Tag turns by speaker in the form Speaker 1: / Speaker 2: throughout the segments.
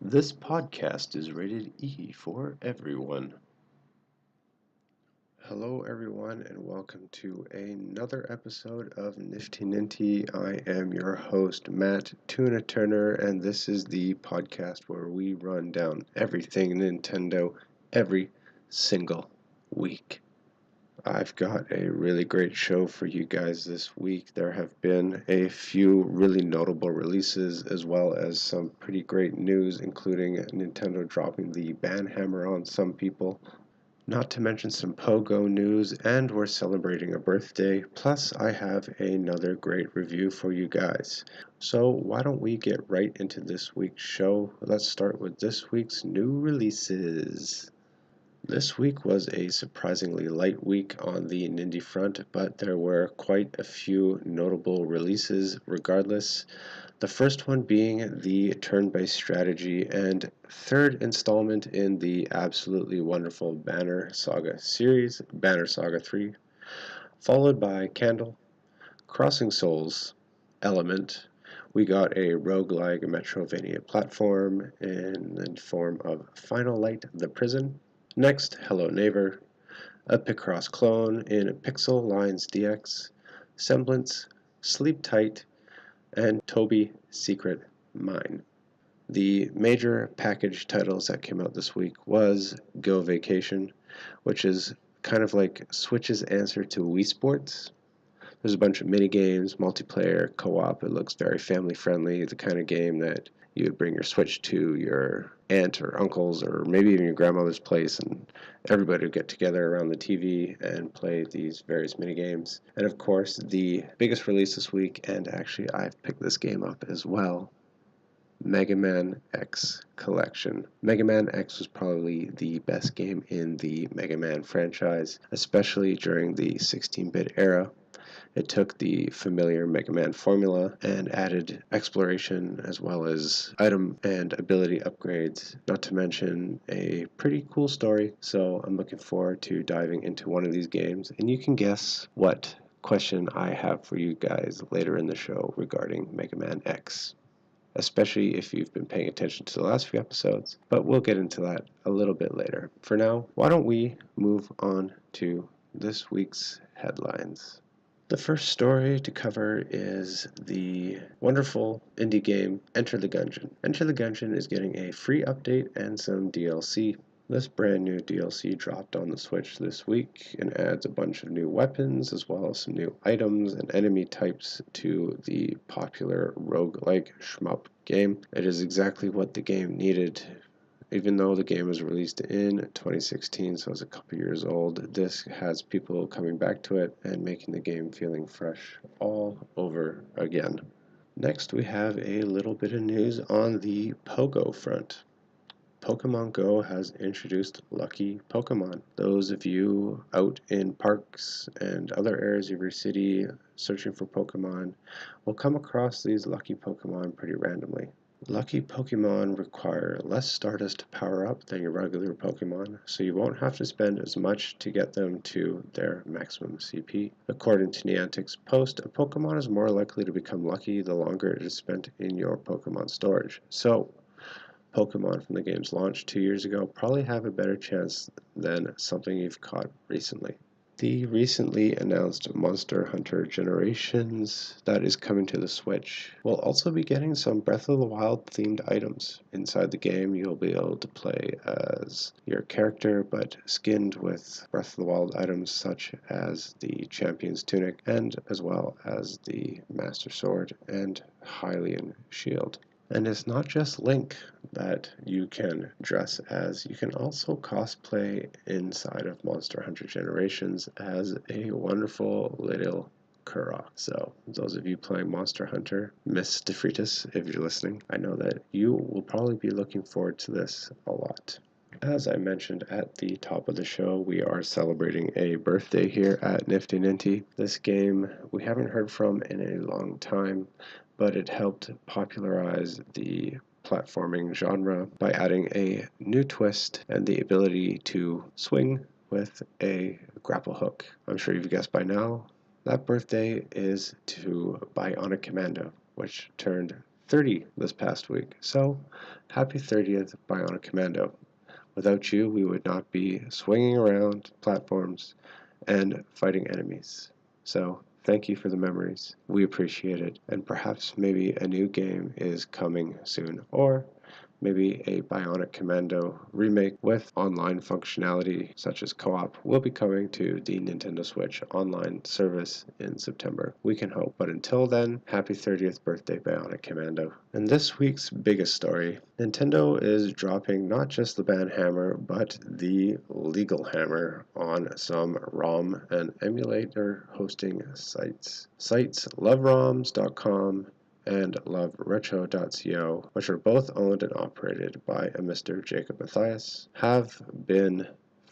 Speaker 1: This podcast is rated E for everyone. Hello, everyone, and welcome to another episode of Nifty Ninty. I am your host, Matt Tuna Turner, and this is the podcast where we run down everything Nintendo every single week. I've got a really great show for you guys this week. There have been a few really notable releases as well as some pretty great news, including Nintendo dropping the ban hammer on some people. Not to mention some PoGo news, and we're celebrating a birthday. Plus, I have another great review for you guys. So, why don't we get right into this week's show? Let's start with this week's new releases. This week was a surprisingly light week on the Ninty front, but there were quite a few notable releases regardless. The first one being the turn-based strategy and third installment in the absolutely wonderful Banner Saga series, Banner Saga 3, followed by Candle, Crossing Souls, Element. We got a roguelike Metrovania platform in the form of Final Light the Prison. Next, Hello Neighbor, a Picross clone in Pixel Lines DX, Semblance, Sleep Tight, and Toby Secret Mine. The major package titles that came out this week was Go Vacation, which is kind of like Switch's answer to Wii Sports. There's a bunch of mini games, multiplayer, co-op. It looks very family friendly, the kind of game that you would bring your Switch to your aunt or uncle's or maybe even your grandmother's place, and everybody would get together around the TV and play these various mini games. And of course, the biggest release this week, and actually I've picked this game up as well, Mega Man X Collection. Mega Man X was probably the best game in the Mega Man franchise, especially during the 16-bit era. It took the familiar Mega Man formula and added exploration as well as item and ability upgrades, not to mention a pretty cool story. So I'm looking forward to diving into one of these games, and you can guess what question I have for you guys later in the show regarding Mega Man X, especially if you've been paying attention to the last few episodes, but we'll get into that a little bit later. For now, why don't we move on to this week's headlines. The first story to cover is the wonderful indie game Enter the Gungeon. Enter the Gungeon is getting a free update and some DLC. This brand new DLC dropped on the Switch this week and adds a bunch of new weapons as well as some new items and enemy types to the popular roguelike shmup game. It is exactly what the game needed. Even though the game was released in 2016, so it's a couple years old, this has people coming back to it and making the game feeling fresh all over again. Next, we have a little bit of news on the PoGo front. Pokemon Go has introduced lucky Pokemon. Those of you out in parks and other areas of your city searching for Pokemon will come across these lucky Pokemon pretty randomly. Lucky Pokemon require less Stardust to power up than your regular Pokemon, so you won't have to spend as much to get them to their maximum CP. According to Niantic's post, a Pokemon is more likely to become lucky the longer it is spent in your Pokemon storage. So, Pokemon from the game's launch 2 years ago probably have a better chance than something you've caught recently. The recently announced Monster Hunter Generations that is coming to the Switch will also be getting some Breath of the Wild themed items. Inside the game, you'll be able to play as your character, but skinned with Breath of the Wild items such as the Champion's Tunic and as well as the Master Sword and Hylian Shield. And it's not just Link that you can dress as. You can also cosplay inside of Monster Hunter Generations as a wonderful little Korok. So those of you playing Monster Hunter, Miss DeFritas, if you're listening, I know that you will probably be looking forward to this a lot. As I mentioned at the top of the show, we are celebrating a birthday here at Nifty Ninty. This game we haven't heard from in a long time, but it helped popularize the platforming genre by adding a new twist and the ability to swing with a grapple hook. I'm sure you've guessed by now, that birthday is to Bionic Commando, which turned 30 this past week. So, happy 30th, Bionic Commando. Without you, we would not be swinging around platforms and fighting enemies. So, thank you for the memories. We appreciate it. And perhaps maybe a new game is coming soon, or maybe a Bionic Commando remake with online functionality such as co-op will be coming to the Nintendo Switch online service in September. We can hope. But until then, happy 30th birthday, Bionic Commando. And this week's biggest story, Nintendo is dropping not just the ban hammer, but the legal hammer on some ROM and emulator hosting sites. Sites loveroms.com and loveretro.co, which are both owned and operated by a Mr. Jacob Matthias, have been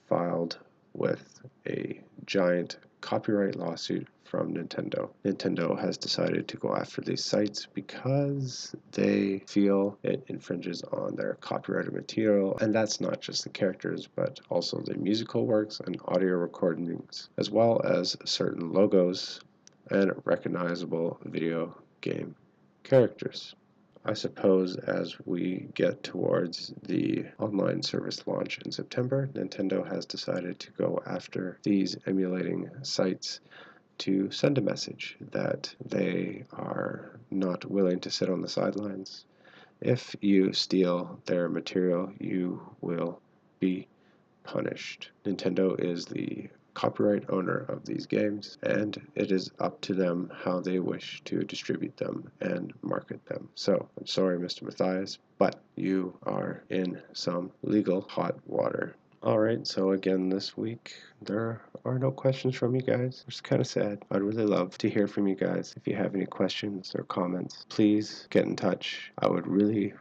Speaker 1: filed with a giant copyright lawsuit from Nintendo. Nintendo has decided to go after these sites because they feel it infringes on their copyrighted material, and that's not just the characters, but also the musical works and audio recordings, as well as certain logos and recognizable video game characters. I suppose as we get towards the online service launch in September, Nintendo has decided to go after these emulating sites to send a message that they are not willing to sit on the sidelines. If you steal their material, you will be punished. Nintendo is the copyright owner of these games, and it is up to them how they wish to distribute them and market them. So, I'm sorry, Mr. Matthias, but you are in some legal hot water. Alright, so again this week, there are no questions from you guys, which is kind of sad. I'd really love to hear from you guys. If you have any questions or comments, please get in touch. I would really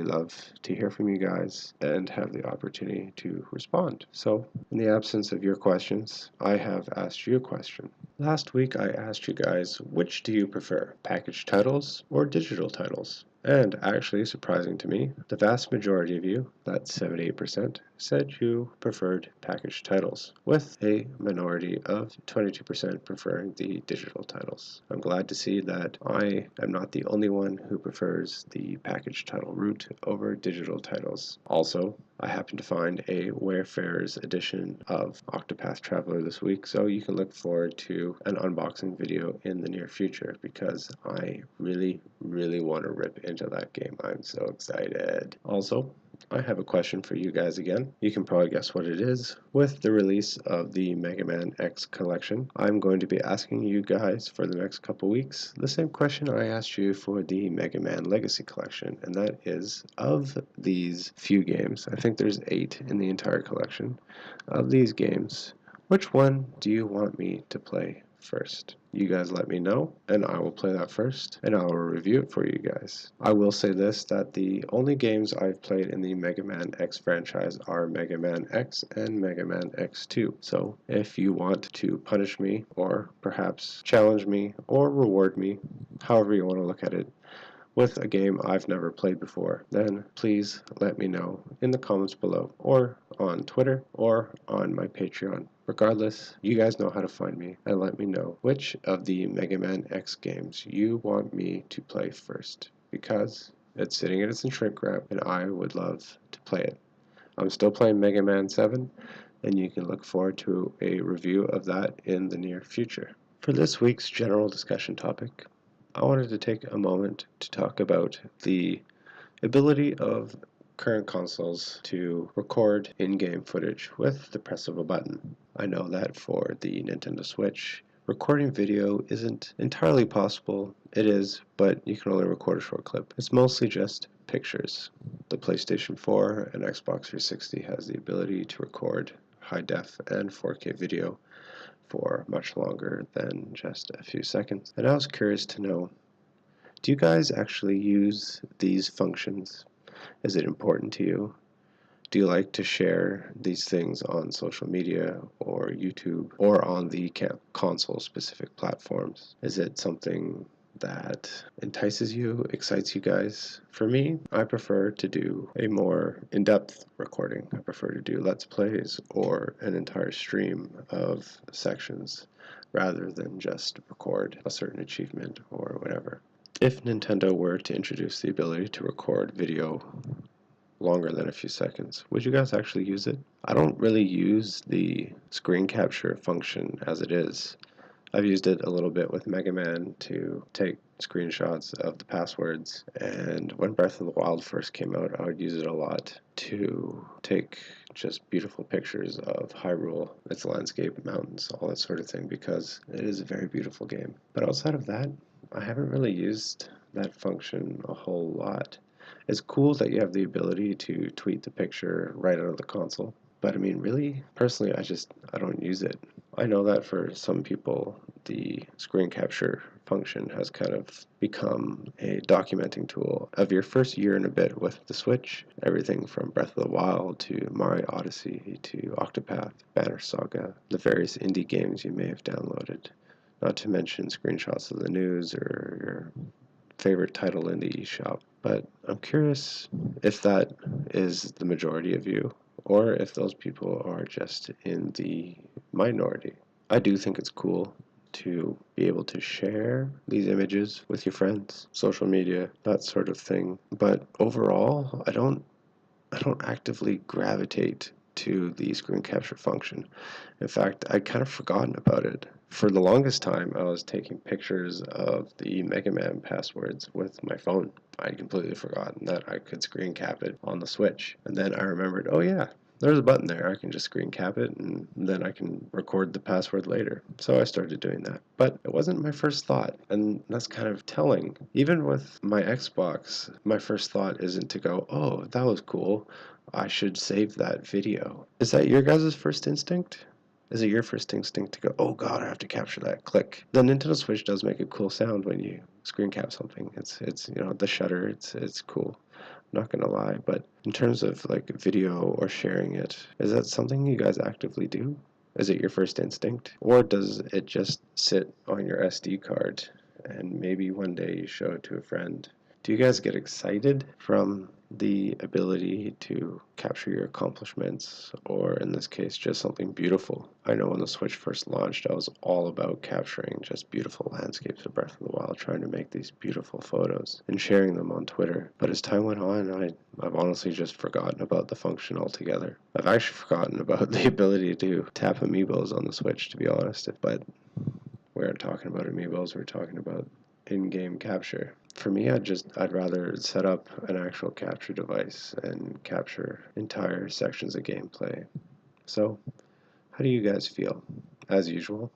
Speaker 1: love to hear from you guys and have the opportunity to respond. So, in the absence of your questions, I have asked you a question. Last week I asked you guys, which do you prefer, packaged titles or digital titles? And actually, surprising to me, the vast majority of you, that's 78%, said you preferred packaged titles, with a minority of 22% preferring the digital titles. I'm glad to see that I am not the only one who prefers the packaged title route over digital titles. Also, I happened to find a Wayfarer's edition of Octopath Traveler this week, so you can look forward to an unboxing video in the near future because I really want to rip into that game. I'm so excited. Also, I have a question for you guys again. You can probably guess what it is. With the release of the Mega Man X collection, I'm going to be asking you guys for the next couple weeks the same question I asked you for the Mega Man Legacy collection, and that is, of these few games, I think there's 8 in the entire collection, of these games, which one do you want me to play first? You guys let me know, and I will play that first, and I will review it for you guys. I will say this, that the only games I've played in the Mega Man X franchise are Mega Man X and Mega Man X2. So, if you want to punish me, or perhaps challenge me, or reward me, however you want to look at it, with a game I've never played before, then please let me know in the comments below, or on Twitter, or on my Patreon. Regardless, you guys know how to find me, and let me know which of the Mega Man X games you want me to play first, because it's sitting in its shrink wrap, and I would love to play it. I'm still playing Mega Man 7, and you can look forward to a review of that in the near future. For this week's general discussion topic, I wanted to take a moment to talk about the ability of current consoles to record in-game footage with the press of a button. I know that for the Nintendo Switch, recording video isn't entirely possible. It is, but you can only record a short clip. It's mostly just pictures. The PlayStation 4 and Xbox 360 has the ability to record high def and 4K video for much longer than just a few seconds. And I was curious to know, do you guys actually use these functions? Is it important to you? Do you like to share these things on social media or YouTube or on the console-specific platforms? Is it something that entices you, excites you guys? For me, I prefer to do a more in-depth recording. I prefer to do Let's Plays or an entire stream of sections rather than just record a certain achievement or whatever. If Nintendo were to introduce the ability to record video longer than a few seconds, would you guys actually use it? I don't really use the screen capture function as it is. I've used it a little bit with Mega Man to take screenshots of the passwords, and when Breath of the Wild first came out, I would use it a lot to take just beautiful pictures of Hyrule, its landscape, mountains, all that sort of thing, because it is a very beautiful game. But outside of that, I haven't really used that function a whole lot. It's cool that you have the ability to tweet the picture right out of the console, but I mean, really, personally, I don't use it. I know that for some people, the screen capture function has kind of become a documenting tool of your first year and a bit with the Switch. Everything from Breath of the Wild to Mario Odyssey to Octopath, Banner Saga, the various indie games you may have downloaded. Not to mention screenshots of the news or your favorite title in the eShop. But I'm curious if that is the majority of you, or if those people are just in the minority. I do think it's cool to be able to share these images with your friends, social media, that sort of thing. But overall, I don't actively gravitate to the screen capture function. In fact, I'd kind of forgotten about it. For the longest time, I was taking pictures of the Mega Man passwords with my phone. I'd completely forgotten that I could screen cap it on the Switch. And then I remembered, oh yeah, there's a button there. I can just screen cap it and then I can record the password later. So I started doing that. But it wasn't my first thought, and that's kind of telling. Even with my Xbox, my first thought isn't to go, oh, that was cool. I should save that video. Is that your guys' first instinct? Is it your first instinct to go, oh god, I have to capture that, click? The Nintendo Switch does make a cool sound when you screen cap something. It's you know, the shutter, it's cool. Not gonna lie, but in terms of like video or sharing it, is that something you guys actively do? Is it your first instinct? Or does it just sit on your SD card and maybe one day you show it to a friend? Do you guys get excited from the ability to capture your accomplishments, or in this case, just something beautiful? I know when the Switch first launched, I was all about capturing just beautiful landscapes of Breath of the Wild, trying to make these beautiful photos and sharing them on Twitter. But as time went on, I've honestly just forgotten about the function altogether. I've actually forgotten about the ability to tap amiibos on the Switch, to be honest, but we aren't talking about amiibos, we're talking about in-game capture. For me, I'd rather set up an actual capture device and capture entire sections of gameplay. So, how do you guys feel? As usual,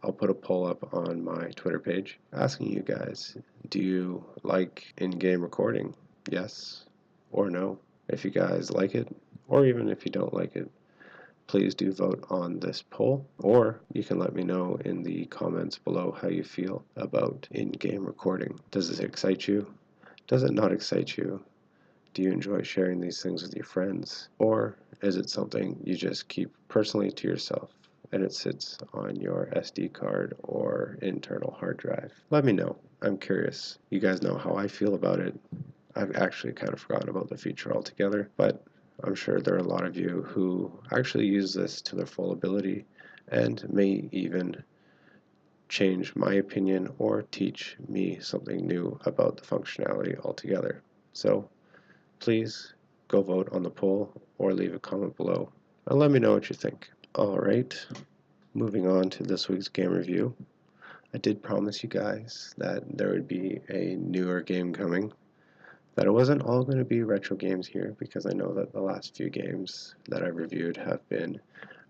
Speaker 1: I'll put a poll up on my Twitter page asking you guys, do you like in-game recording? Yes or no? If you guys like it, or even if you don't like it, please do vote on this poll, or you can let me know in the comments below how you feel about in-game recording. Does it excite you? Does it not excite you? Do you enjoy sharing these things with your friends? Or is it something you just keep personally to yourself and it sits on your SD card or internal hard drive? Let me know. I'm curious. You guys know how I feel about it. I've actually kind of forgotten about the feature altogether, but I'm sure there are a lot of you who actually use this to their full ability and may even change my opinion or teach me something new about the functionality altogether. So please go vote on the poll or leave a comment below and let me know what you think. Alright, moving on to this week's game review. I did promise you guys that there would be a newer game coming, that it wasn't all going to be retro games here, because I know that the last few games that I've reviewed have been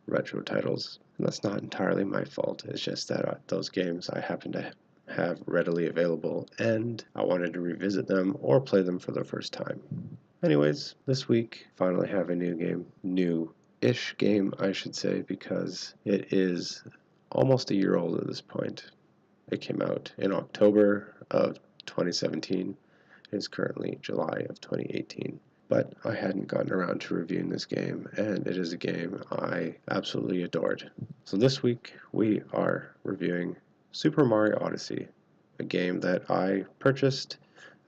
Speaker 1: retro titles, and that's not entirely my fault. It's just that those games I happen to have readily available, and I wanted to revisit them or play them for the first time. Anyways, this week finally have a new game, new-ish game I should say, because it is almost a year old at this point. It came out in October of 2017. It's currently July of 2018. But I hadn't gotten around to reviewing this game, and it is a game I absolutely adored. So this week we are reviewing Super Mario Odyssey, a game that I purchased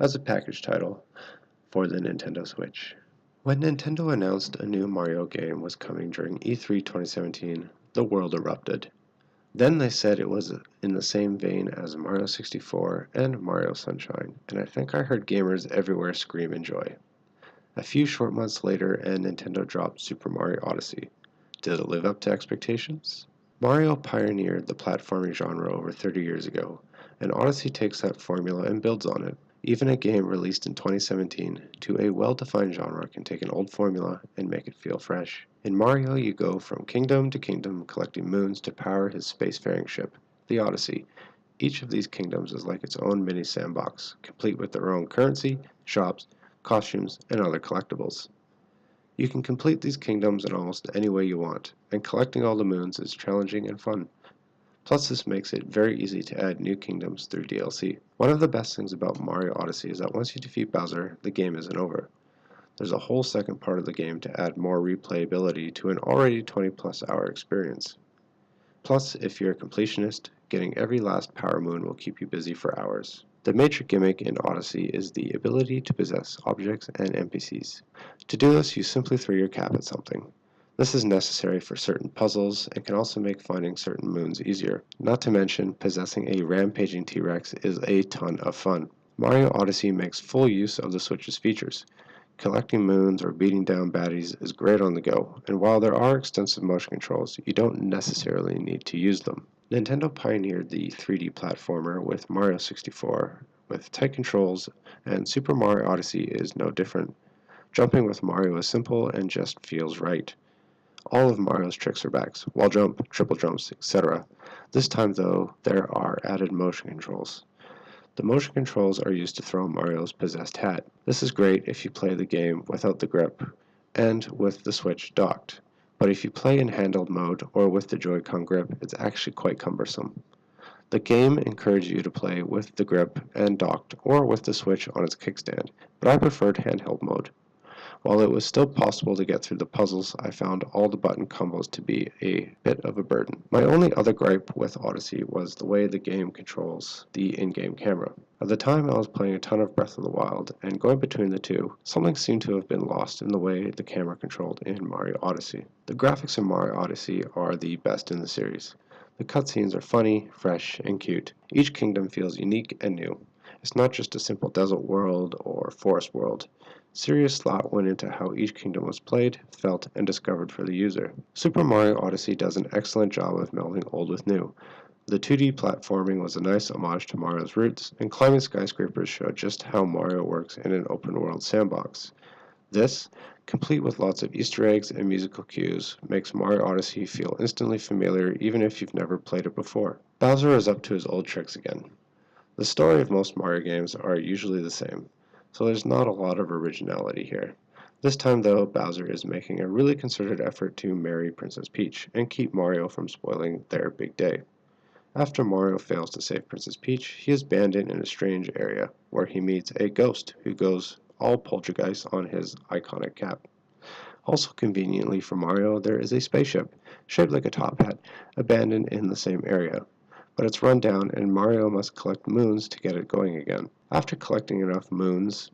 Speaker 1: as a package title for the Nintendo Switch. When Nintendo announced a new Mario game was coming during E3 2017, the world erupted. Then they said it was in the same vein as Mario 64 and Mario Sunshine, and I think I heard gamers everywhere scream in joy. A few short months later, and Nintendo dropped Super Mario Odyssey. Did it live up to expectations? Mario pioneered the platforming genre over 30 years ago, and Odyssey takes that formula and builds on it. Even a game released in 2017 to a well-defined genre can take an old formula and make it feel fresh. In Mario, you go from kingdom to kingdom collecting moons to power his spacefaring ship, the Odyssey. Each of these kingdoms is like its own mini sandbox, complete with their own currency, shops, costumes, and other collectibles. You can complete these kingdoms in almost any way you want, and collecting all the moons is challenging and fun. Plus, this makes it very easy to add new kingdoms through DLC. One of the best things about Mario Odyssey is that once you defeat Bowser, the game isn't over. There's a whole second part of the game to add more replayability to an already 20 plus hour experience. Plus, if you're a completionist, getting every last power moon will keep you busy for hours. The major gimmick in Odyssey is the ability to possess objects and NPCs. To do this, you simply throw your cap at something. This is necessary for certain puzzles and can also make finding certain moons easier. Not to mention, possessing a rampaging T-Rex is a ton of fun. Mario Odyssey makes full use of the Switch's features. Collecting moons or beating down baddies is great on the go, and while there are extensive motion controls, you don't necessarily need to use them. Nintendo pioneered the 3D platformer with Mario 64 with tight controls, and Super Mario Odyssey is no different. Jumping with Mario is simple and just feels right. All of Mario's tricks are back, wall jump, triple jumps, etc. This time though, there are added motion controls. The motion controls are used to throw Mario's possessed hat. This is great if you play the game without the grip and with the Switch docked, but if you play in handheld mode or with the Joy-Con grip, it's actually quite cumbersome. The game encourages you to play with the grip and docked or with the Switch on its kickstand, but I preferred handheld mode. While it was still possible to get through the puzzles, I found all the button combos to be a bit of a burden. My only other gripe with Odyssey was the way the game controls the in-game camera. At the time I was playing a ton of Breath of the Wild, and going between the two, something seemed to have been lost in the way the camera controlled in Mario Odyssey. The graphics in Mario Odyssey are the best in the series. The cutscenes are funny, fresh, and cute. Each kingdom feels unique and new. It's not just a simple desert world or forest world. Serious thought went into how each kingdom was played, felt, and discovered for the user. Super Mario Odyssey does an excellent job of melding old with new. The 2D platforming was a nice homage to Mario's roots, and climbing skyscrapers showed just how Mario works in an open-world sandbox. This, complete with lots of Easter eggs and musical cues, makes Mario Odyssey feel instantly familiar even if you've never played it before. Bowser is up to his old tricks again. The story of most Mario games are usually the same, so there's not a lot of originality here. This time though, Bowser is making a really concerted effort to marry Princess Peach and keep Mario from spoiling their big day. After Mario fails to save Princess Peach, he is abandoned in a strange area, where he meets a ghost who goes all poltergeist on his iconic cap. Also conveniently for Mario, there is a spaceship, shaped like a top hat, abandoned in the same area, but it's run down and Mario must collect moons to get it going again. After collecting enough moons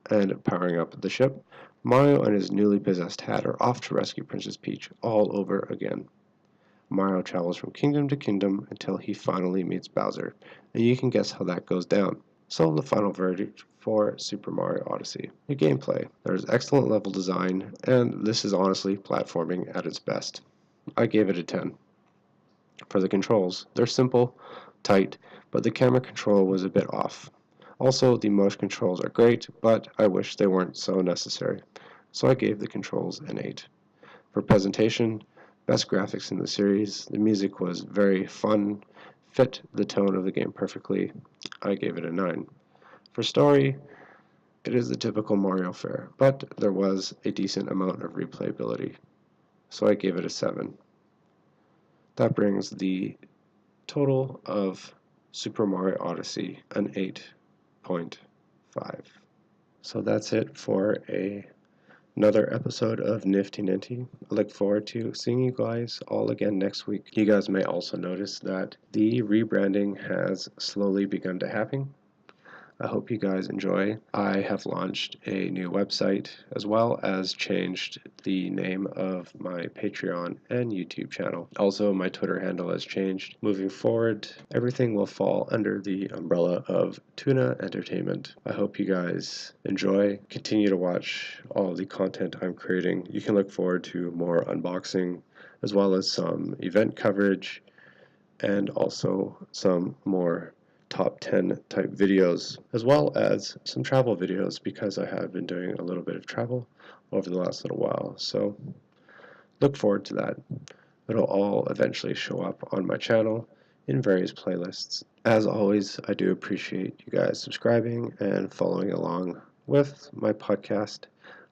Speaker 1: and powering up the ship, Mario and his newly possessed hat are off to rescue Princess Peach all over again. Mario travels from kingdom to kingdom until he finally meets Bowser, and you can guess how that goes down. So the final verdict for Super Mario Odyssey. The gameplay. There's excellent level design, and this is honestly platforming at its best. I gave it a 10. For the controls, they're simple, tight, but the camera control was a bit off. Also, the motion controls are great, but I wish they weren't so necessary, so I gave the controls an 8. For presentation, best graphics in the series, the music was very fun, fit the tone of the game perfectly, I gave it a 9. For story, it is the typical Mario fare, but there was a decent amount of replayability, so I gave it a 7. That brings the total of Super Mario Odyssey an 8.5. So that's it for another episode of Nifty Ninty. I look forward to seeing you guys all again next week. You guys may also notice that the rebranding has slowly begun to happen. I hope you guys enjoy. I have launched a new website as well as changed the name of my Patreon and YouTube channel. Also, my Twitter handle has changed. Moving forward, everything will fall under the umbrella of Tuna Entertainment. I hope you guys enjoy. Continue to watch all the content I'm creating. You can look forward to more unboxing as well as some event coverage and also some more top 10 type videos, as well as some travel videos because I have been doing a little bit of travel over the last little while. So look forward to that. It'll all eventually show up on my channel in various playlists. As always, I do appreciate you guys subscribing and following along with my podcast.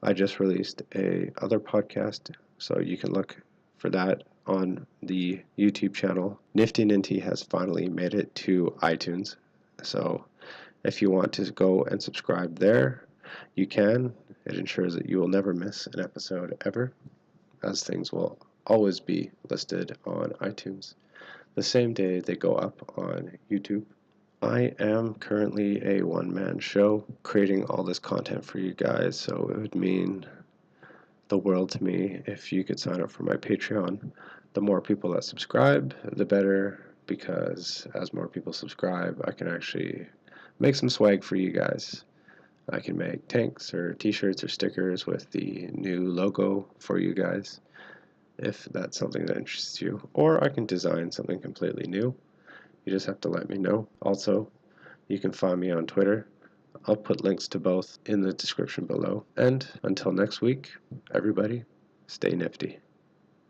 Speaker 1: I just released a other podcast, so you can look for that on the YouTube channel. Nifty Ninty has finally made it to iTunes, so if you want to go and subscribe there, you can. It ensures that you will never miss an episode ever, as things will always be listed on iTunes the same day they go up on YouTube. I am currently a one-man show creating all this content for you guys, so it would mean the world to me if you could sign up for my Patreon. The more people that subscribe, the better, because as more people subscribe, I can actually make some swag for you guys. I can make tanks or t-shirts or stickers with the new logo for you guys, if that's something that interests you. Or I can design something completely new. You just have to let me know. Also, you can find me on Twitter. I'll put links to both in the description below. And until next week, everybody, stay nifty.